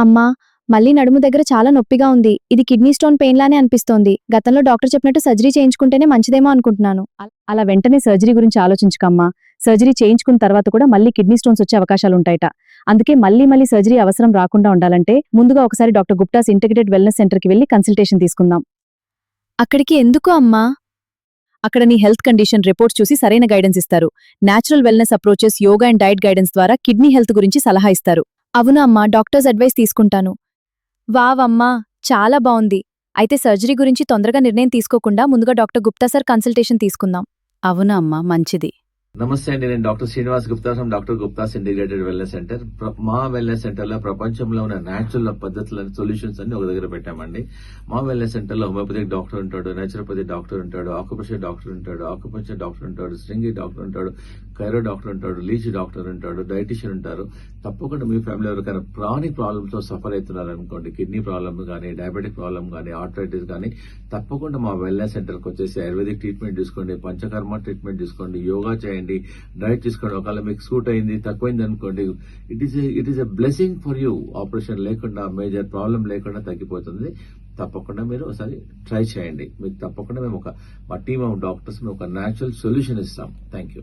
అమ్మా, మళ్ళీ నడుము దగ్గర చాలా నొప్పిగా ఉంది. ఇది కిడ్నీ స్టోన్ పెయిన్ లానే అనిపిస్తోంది. గతంలో డాక్టర్ చెప్పినట్టు సర్జరీ చేయించుకుంటేనే మంచిదేమో అనుకుంటున్నాను. అలా వెంటనే సర్జరీ గురించి ఆలోచించకమ్మా. సర్జరీ చేయించుకున్న తర్వాత కూడా మళ్ళీ కిడ్నీ స్టోన్స్ వచ్చే అవకాశాలుంటాయట. అందుకే మళ్ళీ సర్జరీ అవసరం రాకుండా ఉండాలంటే ముందుగా ఒకసారి డాక్టర్ గుప్తాస్ ఇంటిగ్రేటెడ్ వెల్నెస్ సెంటర్కి వెళ్లి కన్సల్టేషన్ తీసుకుందాం. అక్కడికి ఎందుకు అమ్మా? అక్కడ నీ హెల్త్ కండిషన్ రిపోర్ట్స్ చూసి సరైన గైడెన్స్ ఇస్తారు. Natural wellness approaches, yoga and diet guidance ద్వారా కిడ్నీ హెల్త్ గురించి సలహా ఇస్తారు. అవునా అమ్మా, డాక్టర్స్ అడ్వైస్ తీసుకుంటాను. వావ్, చాలా బావుంది. అయితే సర్జరీ గురించి తొందరగా నిర్ణయం తీసుకోకుండా ముందుగా డాక్టర్ గుప్తా సార్ కన్సల్టేషన్ తీసుకుందాం. అవునా అమ్మా, మంచిది. నమస్తే అండి, నేను doctor Srinivas Gupta from doctor Gupta's integrated wellness centre. మా వెల్నెస్ సెంటర్ లో ప్రపంచంలో ఉన్న న్యాచురల్ పద్ధతులను సొల్యూషన్స్ అన్ని ఒక దగ్గర పెట్టామండి. మా వెల్నెస్ సెంటర్ లో హోమియోపతిక్ డాక్టర్ ఉంటాడు, నేచురోపతి డాక్టర్ ఉంటాడు, ఆకుపంచర్ డాక్టర్ ఉంటాడు, ఆకుపంచర్ డాక్టర్ ఉంటాడు, స్ట్రింగి డాక్టర్ ఉంటాడు, కైరో డాక్టర్ ఉంటాడు, లీచ్ డాక్టర్ ఉంటాడు, డైటిషియన్ ఉంటారు. తప్పకుండా మీ ఫ్యామిలీ ఎవరికైనా క్రానిక్ ప్రాబ్లమ్స్ తో సఫర్ అవుతున్నారు అనుకోండి, కిడ్నీ ప్రాబ్లమ్ కానీ, డయాబెటిక్ ప్రాబ్లమ్ కానీ, ఆర్థరైటిస్ కానీ, తప్పకుండా మా వెల్నెస్ సెంటర్కి వచ్చేసి ఆయుర్వేదిక్ ట్రీట్మెంట్ తీసుకోండి, పంచకర్మ ట్రీట్మెంట్ తీసుకోండి, యోగా చేయండి, డైట్ తీసుకోండి. ఒకవేళ మీకు సూట్ అయింది, తక్కువైంది అనుకోండి, it is a blessing for you. Operation లేకుండా, మేజర్ ప్రాబ్లం లేకుండా తగ్గిపోతుంది. తప్పకుండా మీరు ఒకసారి ట్రై చేయండి. మీకు తప్పకుండా మేము మా టీమ్ ఆఫ్ డాక్టర్స్ ఒక న్యాచురల్ సొల్యూషన్ ఇస్తాం. Thank you.